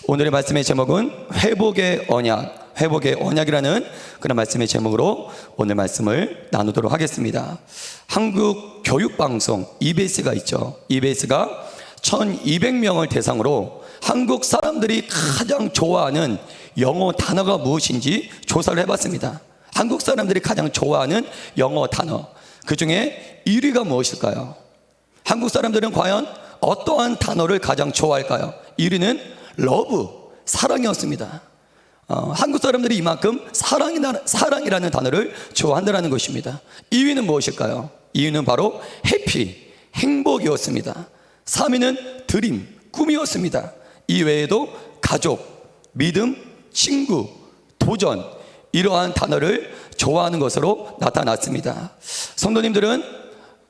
오늘의 말씀의 제목은 회복의 언약, 회복의 언약이라는 그런 말씀의 제목으로 오늘 말씀을 나누도록 하겠습니다. 한국 교육방송 EBS가 있죠. EBS가 1200명을 대상으로 한국 사람들이 가장 좋아하는 영어 단어가 무엇인지 조사를 해봤습니다. 한국 사람들이 가장 좋아하는 영어 단어, 그 중에 1위가 무엇일까요? 한국 사람들은 과연 어떠한 단어를 가장 좋아할까요? 1위는 러브, 사랑이었습니다. 한국 사람들이 이만큼 사랑이라는 단어를 좋아한다는 것입니다. 2위는 무엇일까요? 2위는 바로 해피, 행복이었습니다. 3위는 드림, 꿈이었습니다. 이 외에도 가족, 믿음, 친구, 도전, 이러한 단어를 좋아하는 것으로 나타났습니다. 성도님들은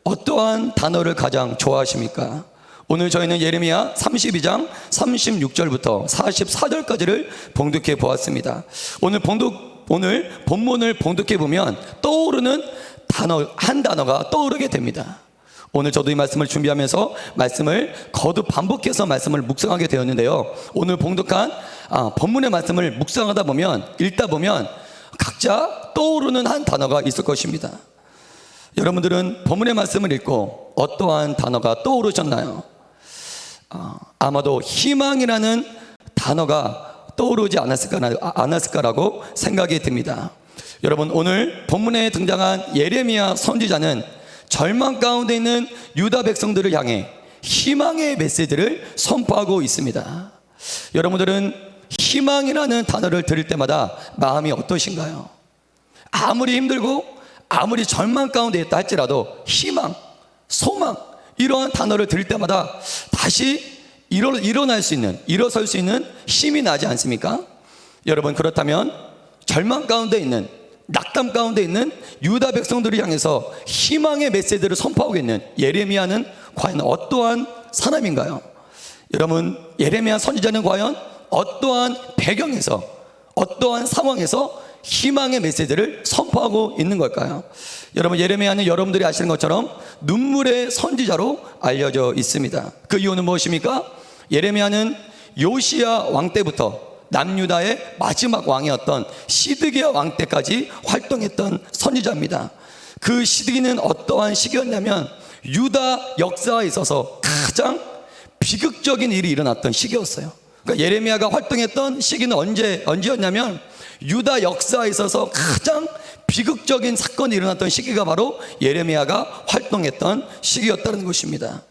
어떠한 단어를 가장 좋아하십니까? 오늘 저희는 예레미야 32장 36절부터 44절까지를 봉독해 보았습니다. 오늘 본문을 봉독해 보면 떠오르는 단어 한 단어가 떠오르게 됩니다. 오늘 저도 이 말씀을 준비하면서 말씀을 거듭 반복해서 말씀을 묵상하게 되었는데요. 오늘 봉독한 본문의 말씀을 묵상하다 보면, 읽다 보면 각자 떠오르는 한 단어가 있을 것입니다. 여러분들은 본문의 말씀을 읽고 어떠한 단어가 떠오르셨나요? 아마도 희망이라는 단어가 떠오르지 않았을까라고 생각이 듭니다. 여러분, 오늘 본문에 등장한 예레미야 선지자는 절망 가운데 있는 유다 백성들을 향해 희망의 메시지를 선포하고 있습니다. 여러분들은 희망이라는 단어를 들을 때마다 마음이 어떠신가요? 아무리 힘들고 아무리 절망 가운데 있다 할지라도 희망, 소망, 이러한 단어를 들을 때마다 다시 일어설 수 있는 힘이 나지 않습니까? 여러분, 그렇다면 절망 가운데 있는, 낙담 가운데 있는 유다 백성들을 향해서 희망의 메시지를 선포하고 있는 예레미야는 과연 어떠한 사람인가요? 여러분, 예레미야 선지자는 과연 어떠한 배경에서, 어떠한 상황에서 희망의 메시지를 선포하고 있는 걸까요? 여러분, 예레미야는 여러분들이 아시는 것처럼 눈물의 선지자로 알려져 있습니다. 그 이유는 무엇입니까? 예레미야는 요시야 왕 때부터 남유다의 마지막 왕이었던 시드기야 왕 때까지 활동했던 선지자입니다. 그 시드기는 어떠한 시기였냐면 유다 역사에 있어서 가장 비극적인 일이 일어났던 시기였어요. 그러니까 예레미야가 활동했던 시기는 언제였냐면 유다 역사에 있어서 가장 비극적인 사건이 일어났던 시기가 바로 예레미야가 활동했던 시기였다는 것입니다.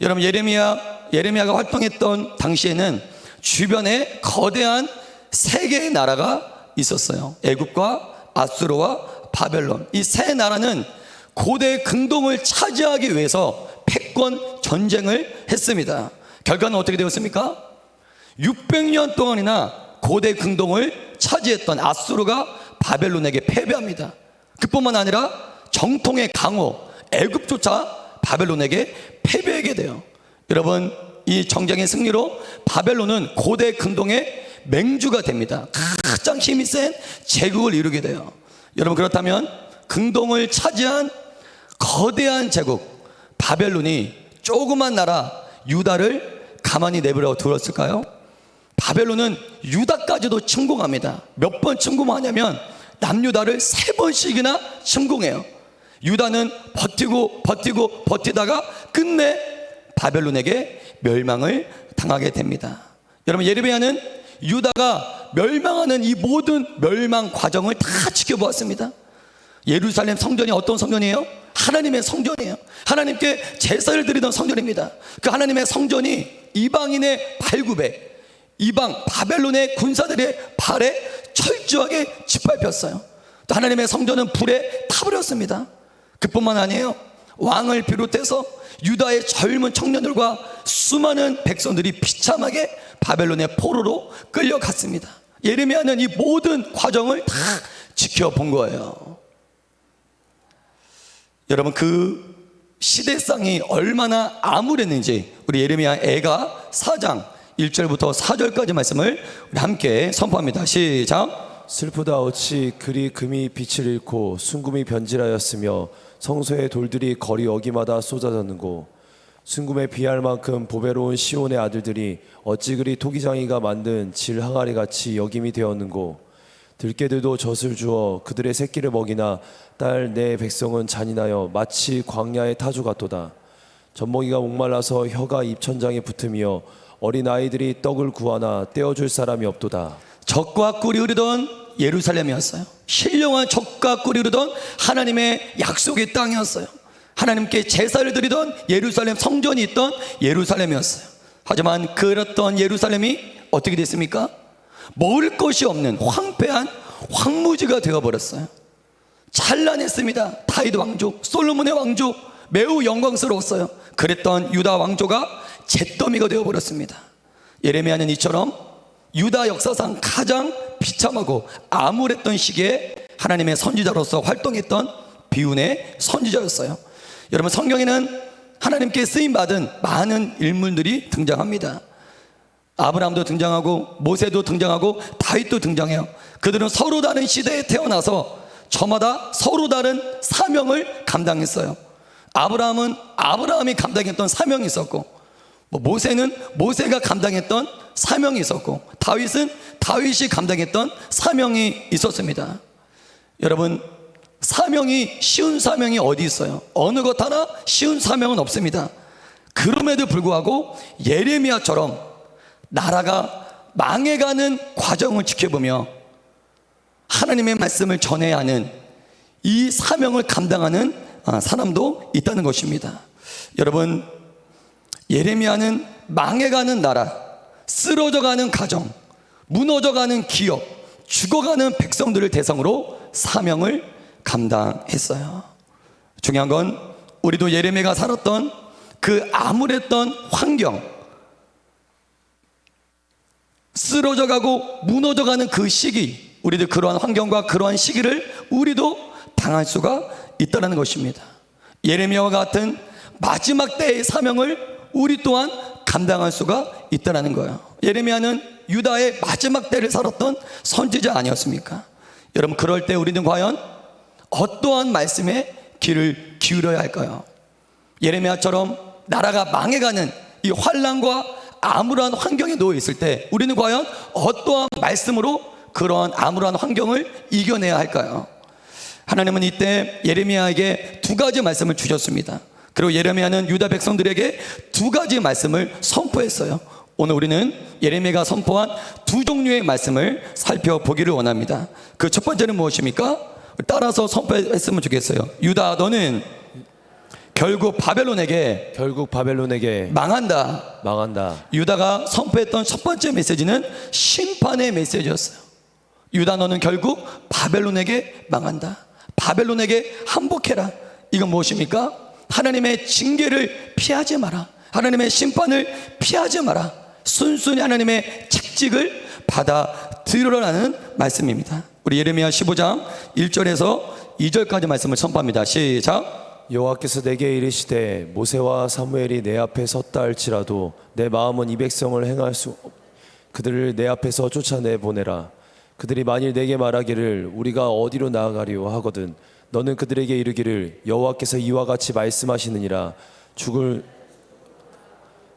여러분, 예레미야가 활동했던 당시에는 주변에 거대한 세 개의 나라가 있었어요. 애굽과 아수르와 바벨론. 이 세 나라는 고대 근동을 차지하기 위해서 패권 전쟁을 했습니다. 결과는 어떻게 되었습니까? 600년 동안이나 고대 근동을 차지했던 아수르가 바벨론에게 패배합니다. 그뿐만 아니라 정통의 강호 애굽조차 바벨론에게 패배하게 돼요. 여러분, 이 정쟁의 승리로 바벨론은 고대 근동의 맹주가 됩니다. 가장 힘이 센 제국을 이루게 돼요. 여러분, 그렇다면 근동을 차지한 거대한 제국 바벨론이 조그만 나라 유다를 가만히 내버려 두었을까요? 바벨론은 유다까지도 침공합니다. 몇 번 침공하냐면 남유다를 3번씩이나 침공해요. 유다는 버티다가 끝내 바벨론에게 멸망을 당하게 됩니다. 여러분, 예레미야는 유다가 멸망하는 이 모든 멸망 과정을 다 지켜보았습니다. 예루살렘 성전이 어떤 성전이에요? 하나님의 성전이에요. 하나님께 제사를 드리던 성전입니다. 그 하나님의 성전이 이방인의 발굽에, 이방 바벨론의 군사들의 발에 철저하게 짓밟혔어요. 또 하나님의 성전은 불에 타버렸습니다. 그뿐만 아니에요. 왕을 비롯해서 유다의 젊은 청년들과 수많은 백성들이 비참하게 바벨론의 포로로 끌려갔습니다. 예레미야는 이 모든 과정을 다 지켜본 거예요. 여러분, 그 시대상이 얼마나 암울했는지 우리 예레미야 애가 4장 1절부터 4절까지 말씀을 우리 함께 선포합니다. 시작. 슬프다 어찌 그리 금이 빛을 잃고 순금이 변질하였으며 성소의 돌들이 거리 어기마다 쏟아졌는고 순금에 비할 만큼 보배로운 시온의 아들들이 어찌 그리 토기장이가 만든 질 항아리 같이 여김이 되었는고. 들깨들도 젖을 주어 그들의 새끼를 먹이나 딸 내 백성은 잔인하여 마치 광야의 타주 같도다. 젖먹이가 목말라서 혀가 입천장에 붙으며 어린 아이들이 떡을 구하나 떼어줄 사람이 없도다. 젖과 꿀이 흐르던 예루살렘이었어요. 신령한 젖과 꿀이 흐르던 하나님의 약속의 땅이었어요. 하나님께 제사를 드리던 예루살렘, 성전이 있던 예루살렘이었어요. 하지만 그랬던 예루살렘이 어떻게 됐습니까? 먹을 것이 없는 황폐한 황무지가 되어버렸어요. 찬란했습니다. 다윗 왕족, 솔로몬의 왕족, 매우 영광스러웠어요. 그랬던 유다 왕조가 잿더미가 되어버렸습니다. 예레미야는 이처럼 유다 역사상 가장 비참하고 암울했던 시기에 하나님의 선지자로서 활동했던 비운의 선지자였어요. 여러분, 성경에는 하나님께 쓰임받은 많은 인물들이 등장합니다. 아브라함도 등장하고 모세도 등장하고 다윗도 등장해요. 그들은 서로 다른 시대에 태어나서 저마다 서로 다른 사명을 감당했어요. 아브라함은 아브라함이 감당했던 사명이 있었고, 모세는 모세가 감당했던 사명이 있었고, 다윗은 다윗이 감당했던 사명이 있었습니다. 여러분, 사명이 쉬운 사명이 어디 있어요? 어느 것 하나 쉬운 사명은 없습니다. 그럼에도 불구하고 예레미야처럼 나라가 망해가는 과정을 지켜보며 하나님의 말씀을 전해야 하는 이 사명을 감당하는 사람도 있다는 것입니다. 여러분, 예레미야는 망해가는 나라, 쓰러져가는 가정, 무너져가는 기업, 죽어가는 백성들을 대상으로 사명을 감당했어요. 중요한 건 우리도 예레미야가 살았던 그 암울했던 환경, 쓰러져가고 무너져가는 그 시기, 우리도 그러한 환경과 그러한 시기를 우리도 당할 수가 있다는 것입니다. 예레미야와 같은 마지막 때의 사명을 우리 또한 감당할 수가 있다는 거예요. 예레미야는 유다의 마지막 때를 살았던 선지자 아니었습니까? 여러분, 그럴 때 우리는 과연 어떠한 말씀에 귀를 기울여야 할까요? 예레미야처럼 나라가 망해가는 이 환난과 암울한 환경에 놓여 있을 때 우리는 과연 어떠한 말씀으로 그러한 암울한 환경을 이겨내야 할까요? 하나님은 이때 예레미야에게 두 가지 말씀을 주셨습니다. 그리고 예레미야는 유다 백성들에게 두 가지 말씀을 선포했어요. 오늘 우리는 예레미야가 선포한 두 종류의 말씀을 살펴보기를 원합니다. 그 첫 번째는 무엇입니까? 따라서 선포했으면 좋겠어요. 유다, 너는 결국 바벨론에게 망한다. 유다가 선포했던 첫 번째 메시지는 심판의 메시지였어요. 유다, 너는 결국 바벨론에게 망한다. 바벨론에게 항복해라. 이건 무엇입니까? 하나님의 징계를 피하지 마라. 하나님의 심판을 피하지 마라. 순순히 하나님의 책직을 받아들여라는 말씀입니다. 우리 예레미야 15장 1절에서 2절까지 말씀을 선포합니다. 시작. 여호와께서 내게 이르시되 모세와 사무엘이 내 앞에 섰다 할지라도 내 마음은 이 백성을 행할 수 그들을 내 앞에서 쫓아내 보내라. 그들이 만일 내게 말하기를 우리가 어디로 나아가리요 하거든 너는 그들에게 이르기를 여호와께서 이와 같이 말씀하시느니라. 죽을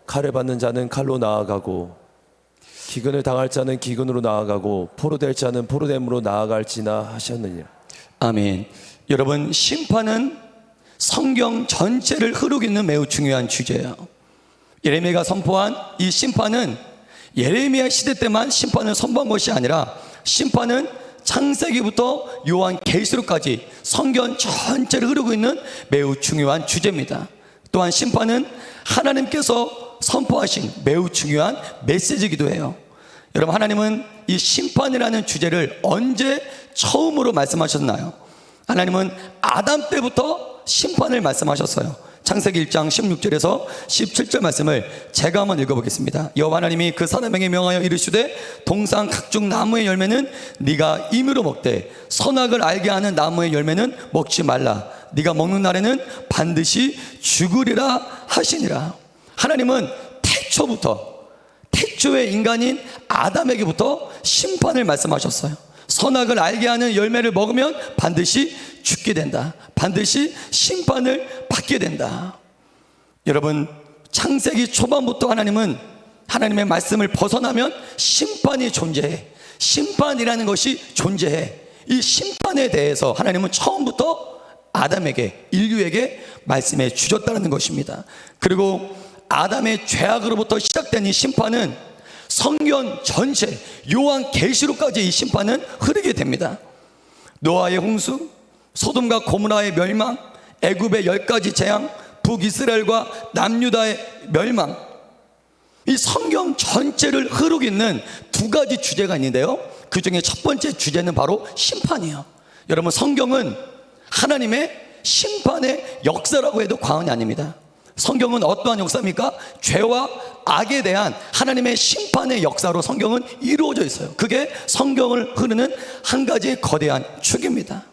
칼을 받는 자는 칼로 나아가고 기근을 당할 자는 기근으로 나아가고 포로될 자는 포로됨으로 나아갈지나 하셨느니라. 아멘. 여러분, 심판은 성경 전체를 흐르고 있는 매우 중요한 주제예요. 예레미야가 선포한 이 심판은 예레미야 시대 때만 심판을 선포한 것이 아니라 심판은 창세기부터 요한 계시록까지 성경 전체를 흐르고 있는 매우 중요한 주제입니다. 또한 심판은 하나님께서 선포하신 매우 중요한 메시지이기도 해요. 여러분, 하나님은 이 심판이라는 주제를 언제 처음으로 말씀하셨나요? 하나님은 아담 때부터 심판을 말씀하셨어요. 창세기 1장 16절에서 17절 말씀을 제가 한번 읽어보겠습니다. 여호와 하나님이 그 사람에게 명하여 이르시되 동산 각종 나무의 열매는 네가 임의로 먹되 선악을 알게 하는 나무의 열매는 먹지 말라. 네가 먹는 날에는 반드시 죽으리라 하시니라. 하나님은 태초의 인간인 아담에게부터 심판을 말씀하셨어요. 선악을 알게 하는 열매를 먹으면 반드시 죽게 된다. 반드시 심판을 받게 된다. 여러분, 창세기 초반부터 하나님은 하나님의 말씀을 벗어나면 심판이 존재해. 심판이라는 것이 존재해. 이 심판에 대해서 하나님은 처음부터 아담에게, 인류에게 말씀해 주셨다는 것입니다. 그리고 아담의 죄악으로부터 시작된 이 심판은 성경 전체, 요한계시록까지 이 심판은 흐르게 됩니다. 노아의 홍수, 소돔과 고모라의 멸망, 애굽의 10가지 재앙, 북이스라엘과 남유다의 멸망, 이 성경 전체를 흐르고 있는 두 가지 주제가 있는데요, 그 중에 첫 번째 주제는 바로 심판이에요. 여러분, 성경은 하나님의 심판의 역사라고 해도 과언이 아닙니다. 성경은 어떠한 역사입니까? 죄와 악에 대한 하나님의 심판의 역사로 성경은 이루어져 있어요. 그게 성경을 흐르는 한 가지의 거대한 축입니다.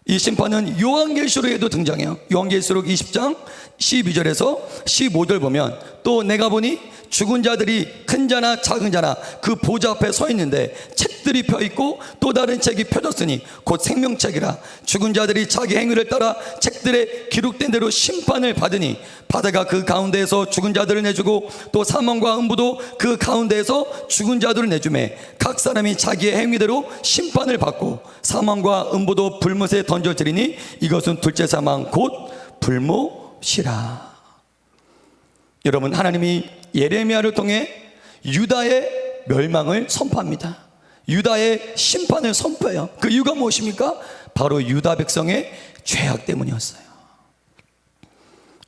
이 심판은 요한계시록에도 등장해요. 요한계시록 20장 12절에서 15절 보면, 또 내가 보니 죽은 자들이 큰 자나 작은 자나 그 보좌 앞에 서 있는데 책들이 펴 있고 또 다른 책이 펴졌으니 곧 생명책이라. 죽은 자들이 자기 행위를 따라 책들에 기록된 대로 심판을 받으니 바다가 그 가운데에서 죽은 자들을 내주고 또 사망과 음부도 그 가운데에서 죽은 자들을 내주매 각 사람이 자기의 행위대로 심판을 받고 사망과 음부도 불못에 던져지리니 이것은 둘째 사망 곧 불못이라. 여러분, 하나님이 예레미야를 통해 유다의 멸망을 선포합니다. 유다의 심판을 선포해요. 그 이유가 무엇입니까? 바로 유다 백성의 죄악 때문이었어요.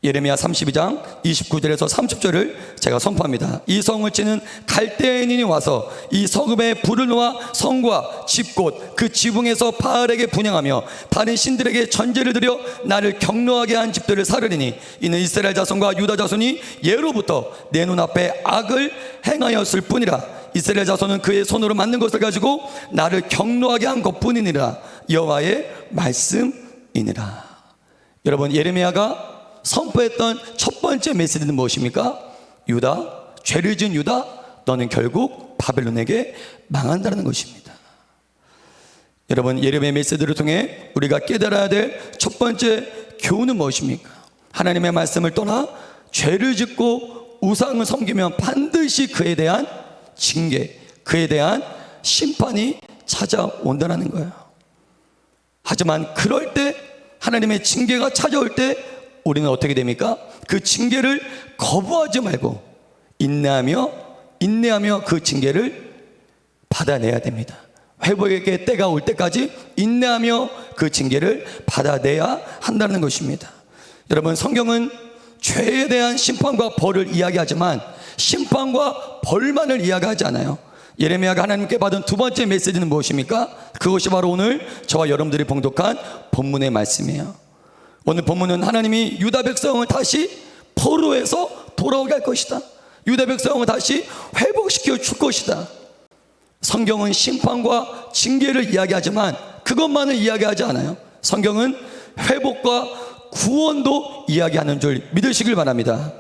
예레미야 32장 29절에서 30절을 제가 선포합니다. 이 성을 치는 갈대인이 와서 이 성읍에 불을 놓아 성과 집곳 그 지붕에서 바알에게 분향하며 다른 신들에게 전제를 드려 나를 경노하게 한 집들을 사르리니 이는 이스라엘 자손과 유다 자손이 예로부터 내 눈앞에 악을 행하였을 뿐이라. 이스라엘 자손은 그의 손으로 만든 것을 가지고 나를 경노하게 한 것뿐이니라. 여호와의 말씀이니라. 여러분, 예레미야가 선포했던 첫 번째 메시지는 무엇입니까? 유다, 죄를 지은 유다, 너는 결국 바벨론에게 망한다는 것입니다. 여러분, 예레미야 메시지를 통해 우리가 깨달아야 될 첫 번째 교훈은 무엇입니까? 하나님의 말씀을 떠나 죄를 짓고 우상을 섬기면 반드시 그에 대한 징계, 그에 대한 심판이 찾아온다는 거예요. 하지만 그럴 때, 하나님의 징계가 찾아올 때 우리는 어떻게 됩니까? 그 징계를 거부하지 말고 인내하며 그 징계를 받아내야 됩니다. 회복의 때가 올 때까지 인내하며 그 징계를 받아내야 한다는 것입니다. 여러분, 성경은 죄에 대한 심판과 벌을 이야기하지만 심판과 벌만을 이야기하지 않아요. 예레미야가 하나님께 받은 두 번째 메시지는 무엇입니까? 그것이 바로 오늘 저와 여러분들이 봉독한 본문의 말씀이에요. 오늘 본문은 하나님이 유다 백성을 다시 포로에서 돌아오게 할 것이다. 유다 백성을 다시 회복시켜 줄 것이다. 성경은 심판과 징계를 이야기하지만 그것만을 이야기하지 않아요. 성경은 회복과 구원도 이야기하는 줄 믿으시길 바랍니다.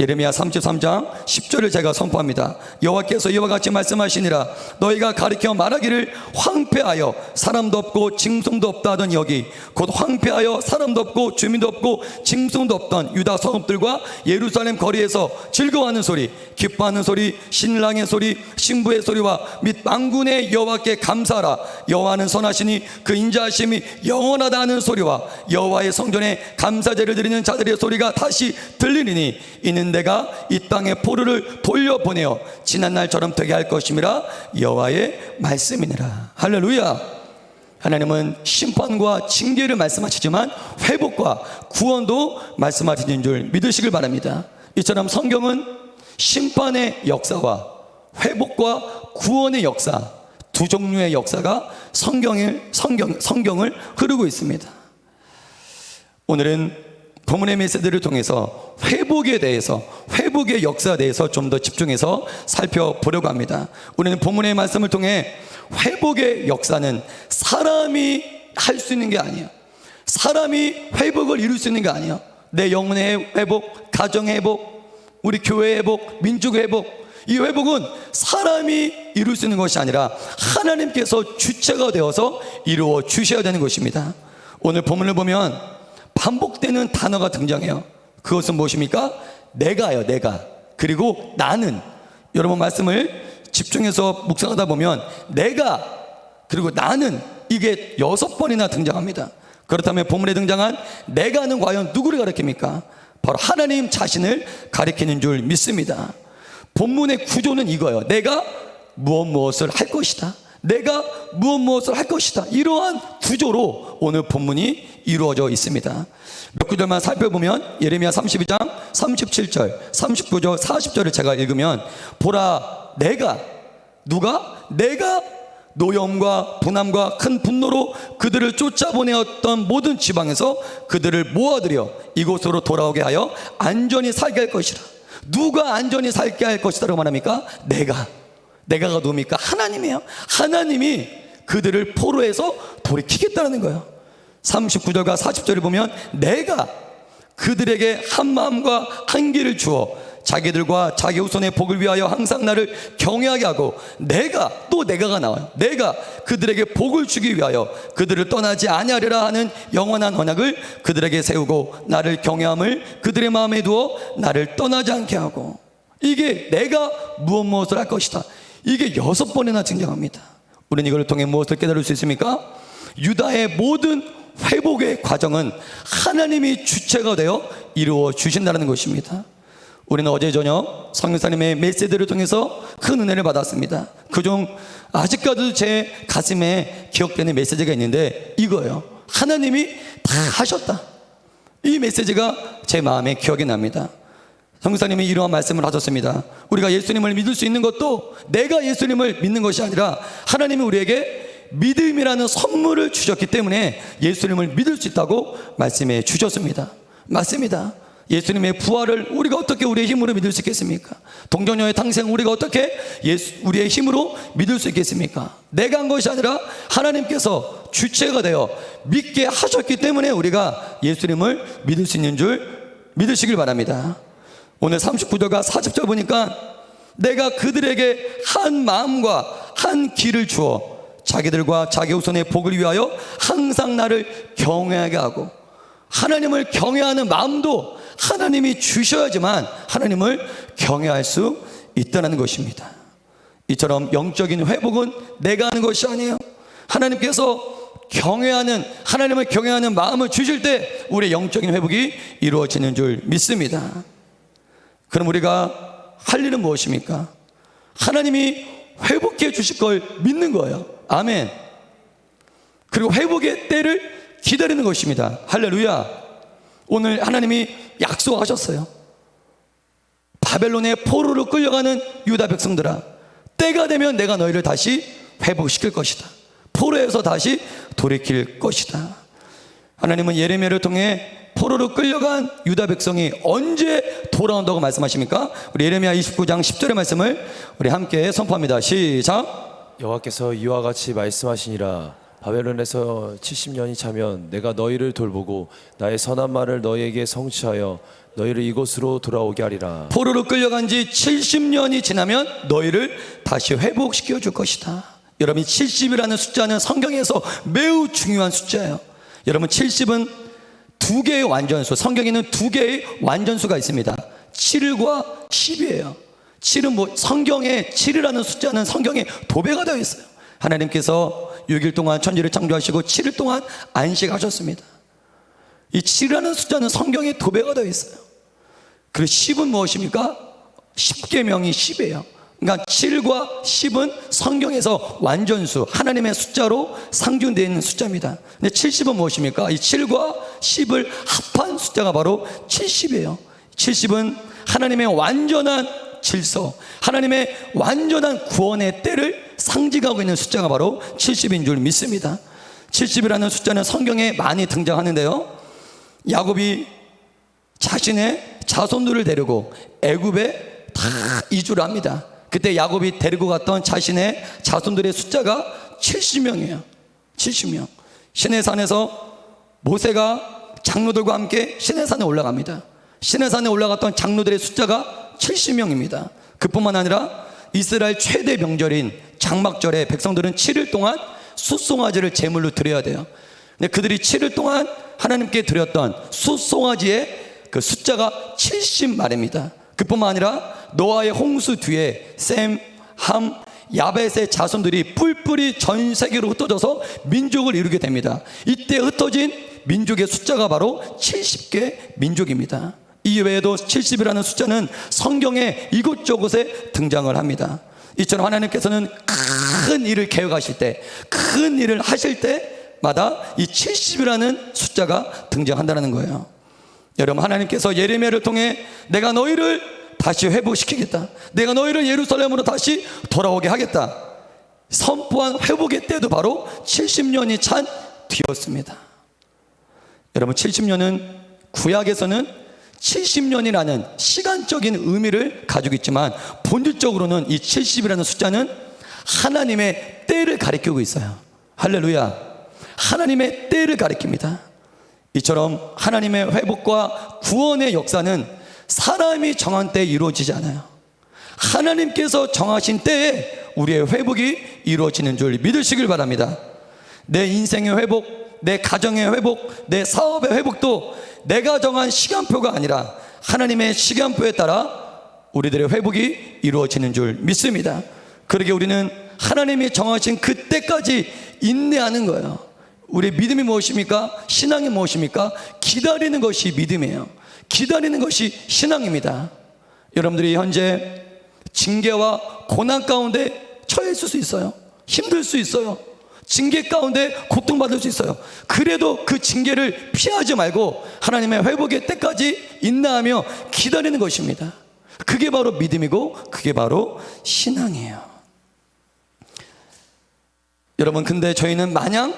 예레미야 33장 10절을 제가 선포합니다. 여호와께서 이와 같이 말씀하시니라. 너희가 가리켜 말하기를 황폐하여 사람도 없고 짐승도 없다 하던 여기 곧 황폐하여 사람도 없고 주민도 없고 짐승도 없던 유다 성읍들과 예루살렘 거리에서 즐거워하는 소리, 기뻐하는 소리, 신랑의 소리, 신부의 소리와 및 만군의 여호와께 감사하라. 여호와는 선하시니 그 인자하심이 영원하다 하는 소리와 여호와의 성전에 감사제를 드리는 자들의 소리가 다시 들리니 이는 내가 이 땅에 포로를 돌려보내어 지난날처럼 되게 할 것임이라. 여호와의 말씀이니라. 할렐루야. 하나님은 심판과 징계를 말씀하시지만 회복과 구원도 말씀하시는 줄 믿으시길 바랍니다. 이처럼 성경은 심판의 역사와 회복과 구원의 역사, 두 종류의 역사가 성경을 흐르고 있습니다. 오늘은 본문의 메시지를 통해서 회복에 대해서, 회복의 역사에 대해서 좀 더 집중해서 살펴보려고 합니다. 우리는 본문의 말씀을 통해 회복의 역사는 사람이 할 수 있는 게 아니에요. 사람이 회복을 이룰 수 있는 게 아니에요. 내 영혼의 회복, 가정의 회복, 우리 교회의 회복, 민족의 회복, 이 회복은 사람이 이룰 수 있는 것이 아니라 하나님께서 주체가 되어서 이루어 주셔야 되는 것입니다. 오늘 본문을 보면 반복되는 단어가 등장해요. 그것은 무엇입니까? 내가요, 내가. 그리고 나는. 여러분 말씀을 집중해서 묵상하다 보면 내가 그리고 나는 이게 6번이나 등장합니다. 그렇다면 본문에 등장한 내가는 과연 누구를 가리킵니까? 바로 하나님 자신을 가리키는 줄 믿습니다. 본문의 구조는 이거예요. 내가 무엇을 할 것이다. 내가 무엇을 할 것이다. 이러한 구조로 오늘 본문이 이루어져 있습니다. 몇 구절만 살펴보면 예레미야 32장 37절, 39절, 40절을 제가 읽으면 보라 내가 노염과 분함과 큰 분노로 그들을 쫓아보내었던 모든 지방에서 그들을 모아들여 이곳으로 돌아오게 하여 안전히 살게 할 것이라. 누가 안전히 살게 할 것이다라고 말합니까? 내가가 누굽니까? 하나님이에요. 하나님이 그들을 포로에서 돌이키겠다는 거예요. 39절과 40절을 보면 내가 그들에게 한 마음과 한 길을 주어 자기들과 자기 후손의 복을 위하여 항상 나를 경외하게 하고 내가가 나와요. 내가 그들에게 복을 주기 위하여 그들을 떠나지 아니하리라 하는 영원한 언약을 그들에게 세우고 나를 경외함을 그들의 마음에 두어 나를 떠나지 않게 하고. 이게 내가 무엇을 할 것이다. 이게 6번이나 등장합니다. 우리는 이걸 통해 무엇을 깨달을 수 있습니까? 유다의 모든 회복의 과정은 하나님이 주체가 되어 이루어 주신다는 것입니다. 우리는 어제 저녁 성교사님의 메시지를 통해서 큰 은혜를 받았습니다. 그중 아직까지도 제 가슴에 기억되는 메시지가 있는데 이거예요. 하나님이 다 하셨다. 이 메시지가 제 마음에 기억이 납니다. 성교사님이 이러한 말씀을 하셨습니다. 우리가 예수님을 믿을 수 있는 것도 내가 예수님을 믿는 것이 아니라 하나님이 우리에게 믿음이라는 선물을 주셨기 때문에 예수님을 믿을 수 있다고 말씀해 주셨습니다. 맞습니다. 예수님의 부활을 우리가 어떻게 우리의 힘으로 믿을 수 있겠습니까? 동정녀의 탄생 우리가 어떻게 우리의 힘으로 믿을 수 있겠습니까? 내가 한 것이 아니라 하나님께서 주체가 되어 믿게 하셨기 때문에 우리가 예수님을 믿을 수 있는 줄 믿으시길 바랍니다. 오늘 39절과 40절 보니까 내가 그들에게 한 마음과 한 길을 주어 자기들과 자기 후손의 복을 위하여 항상 나를 경외하게 하고. 하나님을 경외하는 마음도 하나님이 주셔야지만 하나님을 경외할 수 있다는 것입니다. 이처럼 영적인 회복은 내가 하는 것이 아니에요. 하나님께서 하나님을 경외하는 마음을 주실 때 우리의 영적인 회복이 이루어지는 줄 믿습니다. 그럼 우리가 할 일은 무엇입니까? 하나님이 회복해 주실 걸 믿는 거예요. 아멘. 그리고 회복의 때를 기다리는 것입니다. 할렐루야. 오늘 하나님이 약속하셨어요. 바벨론의 포로로 끌려가는 유다 백성들아, 때가 되면 내가 너희를 다시 회복시킬 것이다. 포로에서 다시 돌이킬 것이다. 하나님은 예레미야를 통해 포로로 끌려간 유다 백성이 언제 돌아온다고 말씀하십니까? 우리 예레미야 29장 10절의 말씀을 우리 함께 선포합니다. 시작. 여호와께서 이와 같이 말씀하시니라. 바벨론에서 70년이 차면 내가 너희를 돌보고 나의 선한 말을 너희에게 성취하여 너희를 이곳으로 돌아오게 하리라. 포로로 끌려간 지 70년이 지나면 너희를 다시 회복시켜 줄 것이다. 여러분, 70이라는 숫자는 성경에서 매우 중요한 숫자예요. 여러분, 70은 두 개의 완전수, 성경에는 두 개의 완전수가 있습니다. 7과 10이에요. 7은 성경에 7이라는 숫자는 성경에 도배가 되어 있어요. 하나님께서 6일 동안 천지를 창조하시고 7일 동안 안식하셨습니다. 이 7이라는 숫자는 성경에 도배가 되어 있어요. 그리고 10은 무엇입니까? 10계명이 10이에요. 그러니까 7과 10은 성경에서 완전수, 하나님의 숫자로 상징되어 있는 숫자입니다. 근데 70은 무엇입니까? 이 7과 10을 합한 숫자가 바로 70이에요. 70은 하나님의 완전한 질서, 하나님의 완전한 구원의 때를 상징하고 있는 숫자가 바로 70인 줄 믿습니다. 70이라는 숫자는 성경에 많이 등장하는데요, 야곱이 자신의 자손들을 데리고 애굽에 다 이주를 합니다. 그때 야곱이 데리고 갔던 자신의 자손들의 숫자가 70명이에요. 70명. 시내산에서 모세가 장로들과 함께 시내산에 올라갑니다. 시내산에 올라갔던 장로들의 숫자가 70명입니다. 그뿐만 아니라 이스라엘 최대 명절인 장막절에 백성들은 7일 동안 숫송아지를 제물로 드려야 돼요. 근데 그들이 7일 동안 하나님께 드렸던 숫송아지의 그 숫자가 70마리입니다. 그뿐만 아니라 노아의 홍수 뒤에 셈, 함, 야벳의 자손들이 뿔뿔이 전 세계로 흩어져서 민족을 이루게 됩니다. 이때 흩어진 민족의 숫자가 바로 70개 민족입니다. 이 외에도 70이라는 숫자는 성경에 이곳저곳에 등장을 합니다. 이처럼 하나님께서는 큰 일을 계획하실 때, 큰 일을 하실 때마다 이 70이라는 숫자가 등장한다는 거예요. 여러분, 하나님께서 예레미야를 통해 내가 너희를 다시 회복시키겠다, 내가 너희를 예루살렘으로 다시 돌아오게 하겠다 선포한 회복의 때도 바로 70년이 찬 뒤였습니다. 여러분, 70년은 구약에서는 70년이라는 시간적인 의미를 가지고 있지만 본질적으로는 이 70이라는 숫자는 하나님의 때를 가리키고 있어요. 할렐루야. 하나님의 때를 가리킵니다. 이처럼 하나님의 회복과 구원의 역사는 사람이 정한 때에 이루어지지 않아요. 하나님께서 정하신 때에 우리의 회복이 이루어지는 줄 믿으시길 바랍니다. 내 인생의 회복, 내 가정의 회복, 내 사업의 회복도 내가 정한 시간표가 아니라 하나님의 시간표에 따라 우리들의 회복이 이루어지는 줄 믿습니다. 그러게 우리는 하나님이 정하신 그때까지 인내하는 거예요. 우리의 믿음이 무엇입니까? 신앙이 무엇입니까? 기다리는 것이 믿음이에요. 기다리는 것이 신앙입니다. 여러분들이 현재 징계와 고난 가운데 처해 있을 수 있어요. 힘들 수 있어요. 징계 가운데 고통받을 수 있어요. 그래도 그 징계를 피하지 말고 하나님의 회복의 때까지 인내하며 기다리는 것입니다. 그게 바로 믿음이고 그게 바로 신앙이에요. 여러분, 근데 저희는 마냥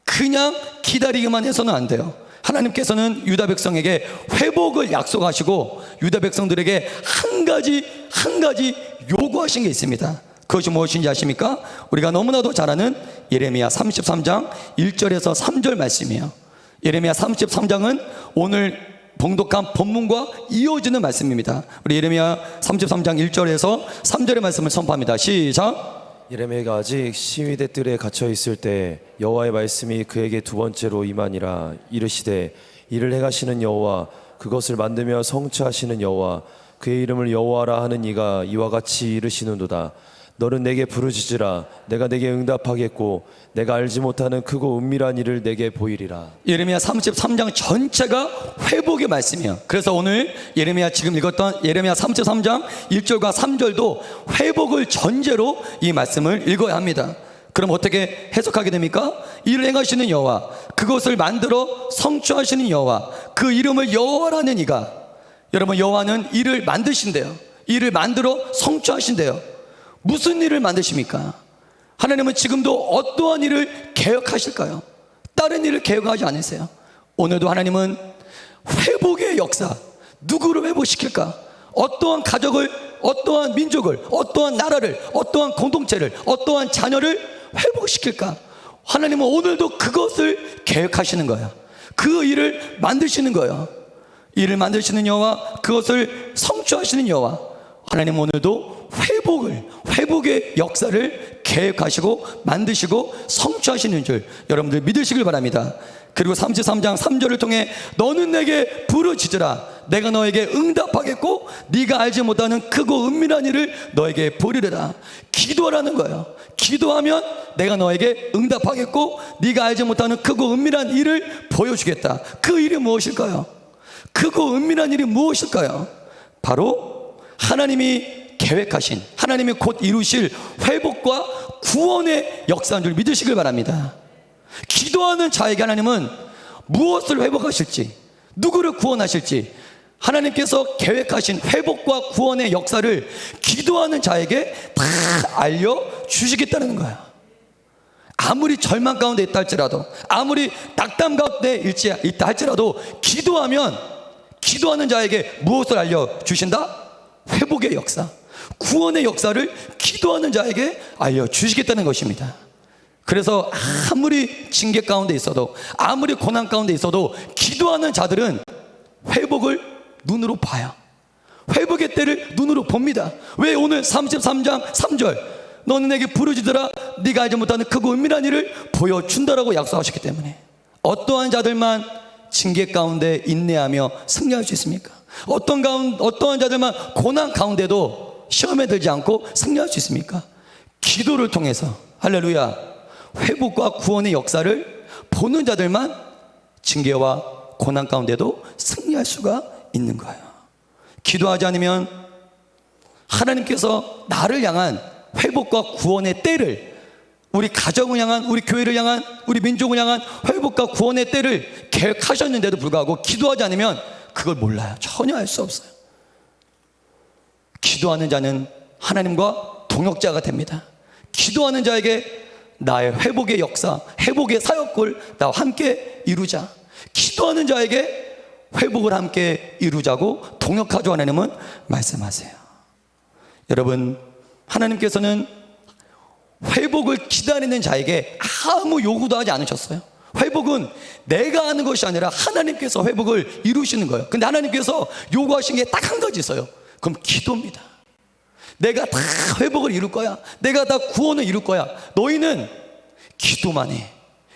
그냥 기다리기만 해서는 안 돼요. 하나님께서는 유다 백성에게 회복을 약속하시고 유다 백성들에게 한 가지 요구하신 게 있습니다. 그것이 무엇인지 아십니까? 우리가 너무나도 잘 아는 예레미야 33장 1절에서 3절 말씀이에요. 예레미야 33장은 오늘 봉독한 본문과 이어지는 말씀입니다. 우리 예레미야 33장 1절에서 3절의 말씀을 선포합니다. 시작. 예레미야가 아직 시위대 뜰에 갇혀 있을 때 여호와의 말씀이 그에게 두 번째로 임하니라. 이르시되 이를 행하시는 여호와, 그것을 만들며 성취하시는 여호와, 그의 이름을 여호와라 하는 이가 이와 같이 이르시는도다. 너는 내게 부르짖으라. 내가 내게 응답하겠고 내가 알지 못하는 크고 은밀한 일을 내게 보이리라. 예레미야 33장 전체가 회복의 말씀이에요. 그래서 오늘 예레미야 지금 읽었던 예레미야 33장 1절과 3절도 회복을 전제로 이 말씀을 읽어야 합니다. 그럼 어떻게 해석하게 됩니까? 이를 행하시는 여호와, 그것을 만들어 성취하시는 여호와, 그 이름을 여호와라는 이가, 여러분, 여호와는 일을 만드신대요. 일을 만들어 성취하신대요. 무슨 일을 만드십니까? 하나님은 지금도 어떠한 일을 계획하실까요? 다른 일을 계획하지 않으세요. 오늘도 하나님은 회복의 역사, 누구를 회복시킬까? 어떠한 가족을, 어떠한 민족을, 어떠한 나라를, 어떠한 공동체를, 어떠한 자녀를 회복시킬까? 하나님은 오늘도 그것을 계획하시는 거예요. 그 일을 만드시는 거예요. 일을 만드시는 여호와, 그것을 성취하시는 여호와, 하나님 오늘도 회복의 역사를 계획하시고 만드시고 성취하시는 줄 여러분들 믿으시길 바랍니다. 그리고 33장 3절을 통해 너는 내게 부르짖으라. 내가 너에게 응답하겠고 네가 알지 못하는 크고 은밀한 일을 너에게 보이리라. 기도하라는 거예요. 기도하면 내가 너에게 응답하겠고 네가 알지 못하는 크고 은밀한 일을 보여주겠다. 그 일이 무엇일까요? 크고 은밀한 일이 무엇일까요? 바로 하나님이 계획하신, 하나님이 곧 이루실 회복과 구원의 역사인 줄 믿으시길 바랍니다. 기도하는 자에게 하나님은 무엇을 회복하실지, 누구를 구원하실지 하나님께서 계획하신 회복과 구원의 역사를 기도하는 자에게 다 알려주시겠다는 거예요. 아무리 절망 가운데 있다 할지라도, 아무리 낙담 가운데 있다 할지라도 기도하면 기도하는 자에게 무엇을 알려주신다? 회복의 역사, 구원의 역사를 기도하는 자에게 알려주시겠다는 것입니다. 그래서 아무리 징계 가운데 있어도, 아무리 고난 가운데 있어도 기도하는 자들은 회복을 눈으로 봐요. 회복의 때를 눈으로 봅니다. 왜? 오늘 33장 3절 너는 내게 부르짖으라. 네가 알지 못하는 크고 은밀한 일을 보여준다라고 약속하셨기 때문에. 어떠한 자들만 징계 가운데 인내하며 승리할 수 있습니까? 어떠한 자들만 고난 가운데도 시험에 들지 않고 승리할 수 있습니까? 기도를 통해서 할렐루야 회복과 구원의 역사를 보는 자들만 징계와 고난 가운데도 승리할 수가 있는 거예요. 기도하지 않으면 하나님께서 나를 향한 회복과 구원의 때를, 우리 가정을 향한, 우리 교회를 향한, 우리 민족을 향한 회복과 구원의 때를 계획하셨는데도 불구하고 기도하지 않으면 그걸 몰라요. 전혀 알 수 없어요. 기도하는 자는 하나님과 동역자가 됩니다. 기도하는 자에게 나의 회복의 역사, 회복의 사역을 나와 함께 이루자. 기도하는 자에게 회복을 함께 이루자고 동역하죠 하나님은 말씀하세요. 여러분, 하나님께서는 회복을 기다리는 자에게 아무 요구도 하지 않으셨어요. 회복은 내가 하는 것이 아니라 하나님께서 회복을 이루시는 거예요. 근데 하나님께서 요구하신 게 딱 한 가지 있어요. 그럼 기도입니다. 내가 다 회복을 이룰 거야. 내가 다 구원을 이룰 거야. 너희는 기도만 해.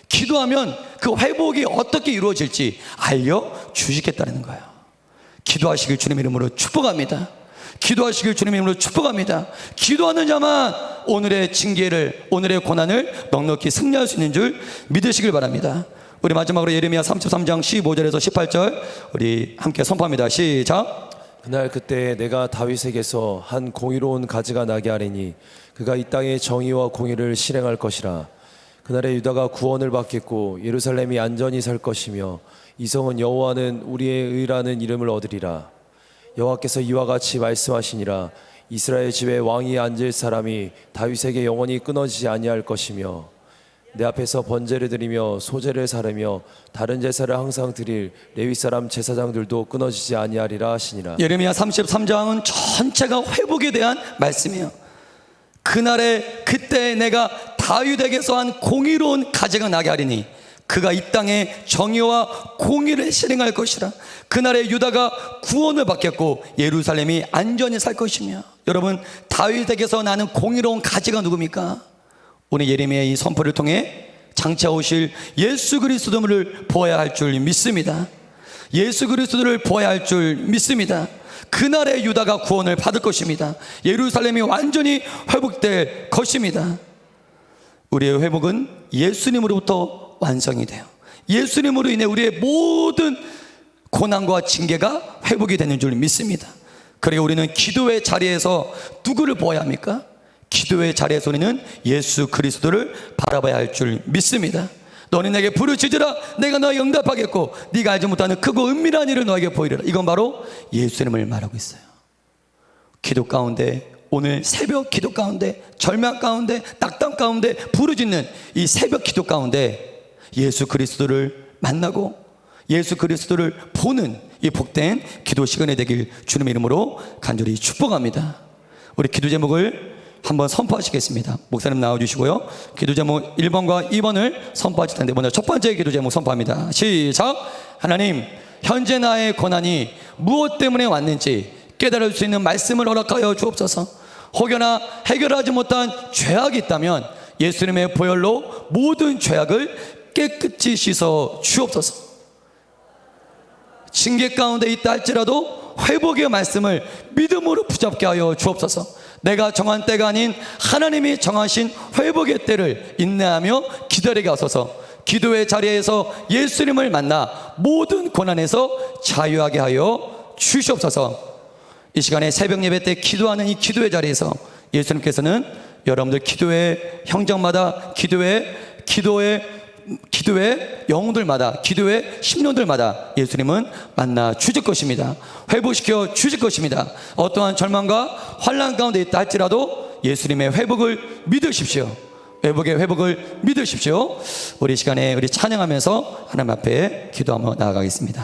기도하면 그 회복이 어떻게 이루어질지 알려주시겠다는 거예요. 기도하시길 주님 이름으로 축복합니다. 기도하시길 주님 이름으로 축복합니다. 기도하는 자만 오늘의 징계를, 오늘의 고난을 넉넉히 승리할 수 있는 줄 믿으시길 바랍니다. 우리 마지막으로 예레미야 33장 15절에서 18절 우리 함께 선포합니다. 시작. 그날 그때 내가 다윗에게서 한 공의로운 가지가 나게 하리니 그가 이 땅의 정의와 공의를 실행할 것이라. 그날에 유다가 구원을 받겠고 예루살렘이 안전히 살 것이며 이성은 여호와는 우리의 의라는 이름을 얻으리라. 여호와께서 이와 같이 말씀하시니라. 이스라엘 집에 왕이 앉을 사람이 다윗에게 영원히 끊어지지 아니할 것이며 내 앞에서 번제를 드리며 소제를 사르며 다른 제사를 항상 드릴 레위 사람 제사장들도 끊어지지 아니하리라 하시니라. 예레미야 33장은 전체가 회복에 대한 말씀이에요. 그때 내가 다윗에게서 한 공의로운 가지가 나게 하리니 그가 이 땅에 정의와 공의를 실행할 것이라. 그날에 유다가 구원을 받겠고 예루살렘이 안전히 살 것이며. 여러분, 다윗에게서 나는 공의로운 가지가 누굽니까? 오늘 예레미야의 이 선포를 통해 장차 오실 예수 그리스도를 보아야 할 줄 믿습니다. 예수 그리스도를 보아야 할 줄 믿습니다. 그날에 유다가 구원을 받을 것입니다. 예루살렘이 완전히 회복될 것입니다. 우리의 회복은 예수님으로부터 완성이 돼요. 예수님으로 인해 우리의 모든 고난과 징계가 회복이 되는 줄 믿습니다. 그리고 우리는 기도의 자리에서 누구를 보아야 합니까? 기도의 자리에서 우리는 예수 그리스도를 바라봐야 할 줄 믿습니다. 너는 내게 부르짖으라 내가 너에게 응답하겠고 네가 알지 못하는 크고 은밀한 일을 너에게 보이리라. 이건 바로 예수님을 말하고 있어요. 기도 가운데, 오늘 새벽 기도 가운데, 절망 가운데, 낙담 가운데 부르짖는 이 새벽 기도 가운데 예수 그리스도를 만나고 예수 그리스도를 보는 이 복된 기도 시간이 되길 주님의 이름으로 간절히 축복합니다. 우리 기도 제목을 한번 선포하시겠습니다. 목사님 나와주시고요. 기도 제목 1번과 2번을 선포하실 텐데 먼저 첫 번째 기도 제목 선포합니다. 시작. 하나님, 현재 나의 고난이 무엇 때문에 왔는지 깨달을 수 있는 말씀을 허락하여 주옵소서. 혹여나 해결하지 못한 죄악이 있다면 예수님의 보혈로 모든 죄악을 깨끗이 씻어 주옵소서. 징계 가운데 있다 할지라도 회복의 말씀을 믿음으로 붙잡게 하여 주옵소서. 내가 정한 때가 아닌 하나님이 정하신 회복의 때를 인내하며 기다리게 하소서. 기도의 자리에서 예수님을 만나 모든 고난에서 자유하게 하여 주시옵소서. 이 시간에 새벽 예배 때 기도하는 이 기도의 자리에서 예수님께서는 여러분들 기도의 형제마다 기도의 영웅들마다, 기도의 심령들마다 예수님은 만나 주실 것입니다. 회복시켜 주실 것입니다. 어떠한 절망과 환난 가운데 있다 할지라도 예수님의 회복을 믿으십시오. 회복을 믿으십시오. 우리 시간에 우리 찬양하면서 하나님 앞에 기도하며 나아가겠습니다.